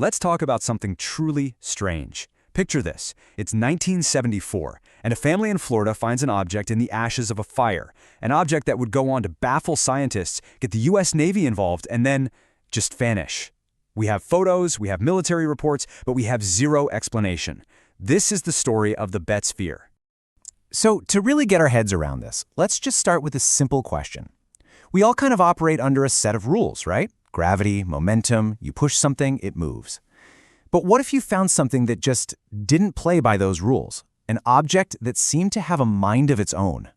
Let's talk about something truly strange. Picture this. It's 1974, and a family in Florida finds an object in the ashes of a fire, an object that would go on to baffle scientists, get the U.S. Navy involved, and then just vanish. We have photos, we have military reports, but we have zero explanation. This is the story of the Bet Sphere. So, to really get our heads around this, let's just start with a simple question. We all kind of operate under a set of rules, right? Gravity, momentum, you push something, it moves. But what if you found something that just didn't play by those rules? An object that seemed to have a mind of its own.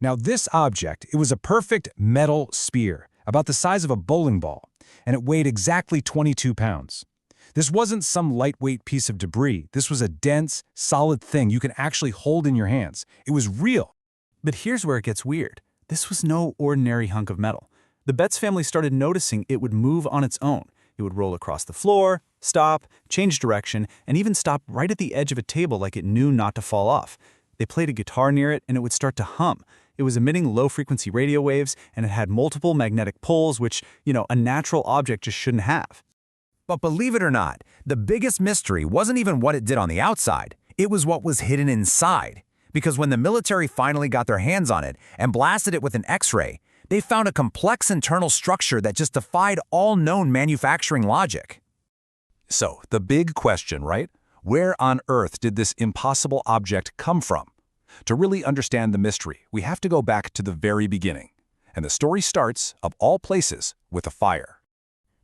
Now this object, it was a perfect metal sphere, about the size of a bowling ball, and it weighed exactly 22 pounds. This wasn't some lightweight piece of debris. This was a dense, solid thing you can actually hold in your hands. It was real. But here's where it gets weird. This was no ordinary hunk of metal. The Betts family started noticing it would move on its own. It would roll across the floor, stop, change direction, and even stop right at the edge of a table like it knew not to fall off. They played a guitar near it and it would start to hum. It was emitting low-frequency radio waves and it had multiple magnetic poles which, a natural object just shouldn't have. But believe it or not, the biggest mystery wasn't even what it did on the outside. It was what was hidden inside. Because when the military finally got their hands on it and blasted it with an X-ray, they found a complex internal structure that just defied all known manufacturing logic. So, the big question, right? Where on earth did this impossible object come from? To really understand the mystery, we have to go back to the very beginning. And the story starts, of all places, with a fire.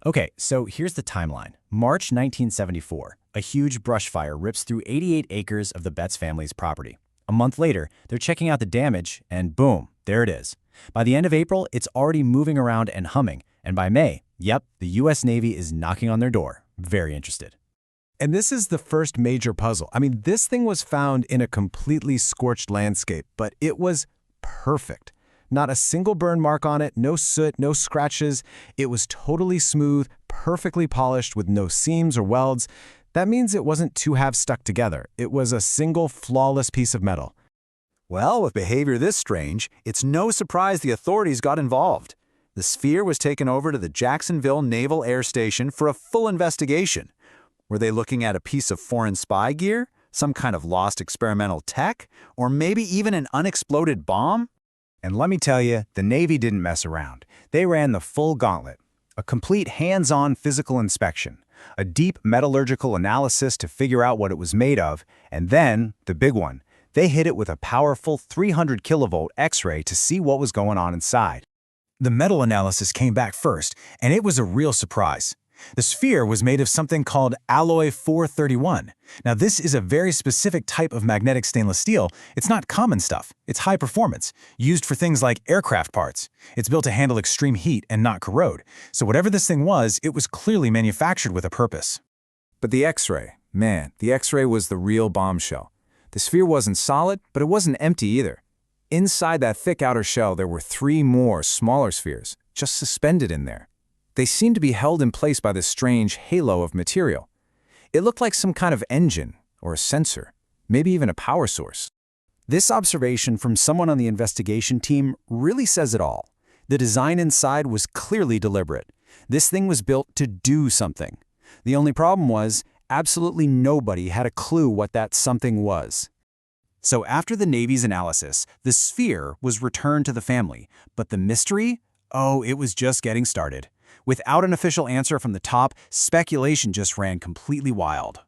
Okay, so here's the timeline. March 1974, a huge brush fire rips through 88 acres of the Betts family's property. A month later, they're checking out the damage, and boom, there it is. By the end of April, it's already moving around and humming, and by May, yep, the U.S. Navy is knocking on their door, very interested. And this is the first major puzzle. This thing was found in a completely scorched landscape, but it was perfect. Not a single burn mark on it, no soot, no scratches. It was totally smooth, perfectly polished with no seams or welds. That means it wasn't two halves stuck together. It was a single flawless piece of metal. Well, with behavior this strange, it's no surprise the authorities got involved. The sphere was taken over to the Jacksonville Naval Air Station for a full investigation. Were they looking at a piece of foreign spy gear, some kind of lost experimental tech, or maybe even an unexploded bomb? And let me tell you, the Navy didn't mess around. They ran the full gauntlet. A complete hands-on physical inspection, a deep metallurgical analysis to figure out what it was made of, and then, the big one, they hit it with a powerful 300 kilovolt X-ray to see what was going on inside. The metal analysis came back first, and it was a real surprise. The sphere was made of something called alloy 431. Now, this is a very specific type of magnetic stainless steel. It's not common stuff. It's high performance, used for things like aircraft parts. It's built to handle extreme heat and not corrode. So whatever this thing was, it was clearly manufactured with a purpose. But the X-ray, man, the X-ray was the real bombshell. The sphere wasn't solid, but it wasn't empty either. Inside that thick outer shell, there were 3 more smaller spheres, just suspended in there. They seemed to be held in place by this strange halo of material. It looked like some kind of engine, or a sensor, maybe even a power source. This observation from someone on the investigation team really says it all. The design inside was clearly deliberate. This thing was built to do something. The only problem was, absolutely nobody had a clue what that something was. So after the Navy's analysis, the sphere was returned to the family. But the mystery? Oh, it was just getting started. Without an official answer from the top, speculation just ran completely wild.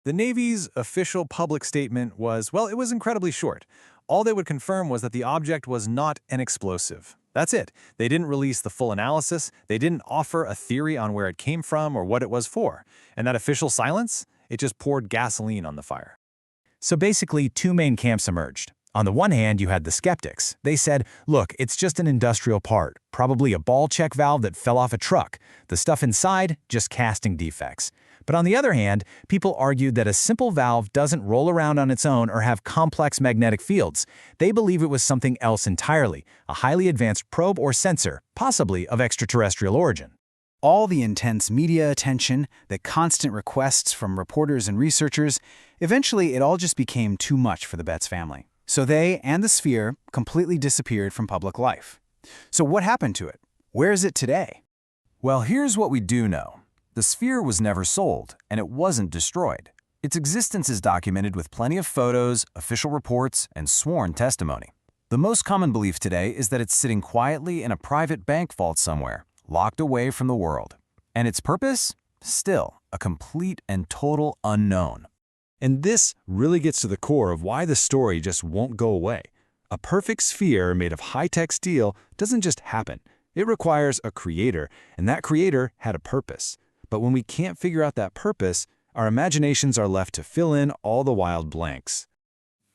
The Navy's official public statement was, well, it was incredibly short. All they would confirm was that the object was not an explosive. That's it. They didn't release the full analysis. They didn't offer a theory on where it came from or what it was for. And that official silence, it just poured gasoline on the fire. So basically, 2 main camps emerged. On the one hand, you had the skeptics. They said, look, it's just an industrial part, probably a ball check valve that fell off a truck. The stuff inside, just casting defects. But on the other hand, people argued that a simple valve doesn't roll around on its own or have complex magnetic fields. They believe it was something else entirely, a highly advanced probe or sensor, possibly of extraterrestrial origin. All the intense media attention, the constant requests from reporters and researchers, eventually it all just became too much for the Betts family. So they and the sphere completely disappeared from public life. So what happened to it? Where is it today? Well, here's what we do know. The sphere was never sold, and it wasn't destroyed. Its existence is documented with plenty of photos, official reports, and sworn testimony. The most common belief today is that it's sitting quietly in a private bank vault somewhere, locked away from the world. And its purpose? Still, a complete and total unknown. And this really gets to the core of why the story just won't go away. A perfect sphere made of high-tech steel doesn't just happen. It requires a creator, and that creator had a purpose. But when we can't figure out that purpose, our imaginations are left to fill in all the wild blanks.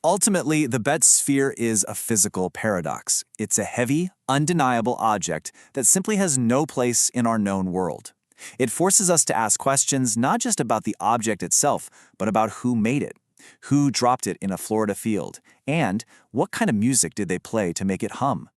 Ultimately, the Betz sphere is a physical paradox. It's a heavy, undeniable object that simply has no place in our known world. It forces us to ask questions not just about the object itself, but about who made it, who dropped it in a Florida field, and what kind of music did they play to make it hum.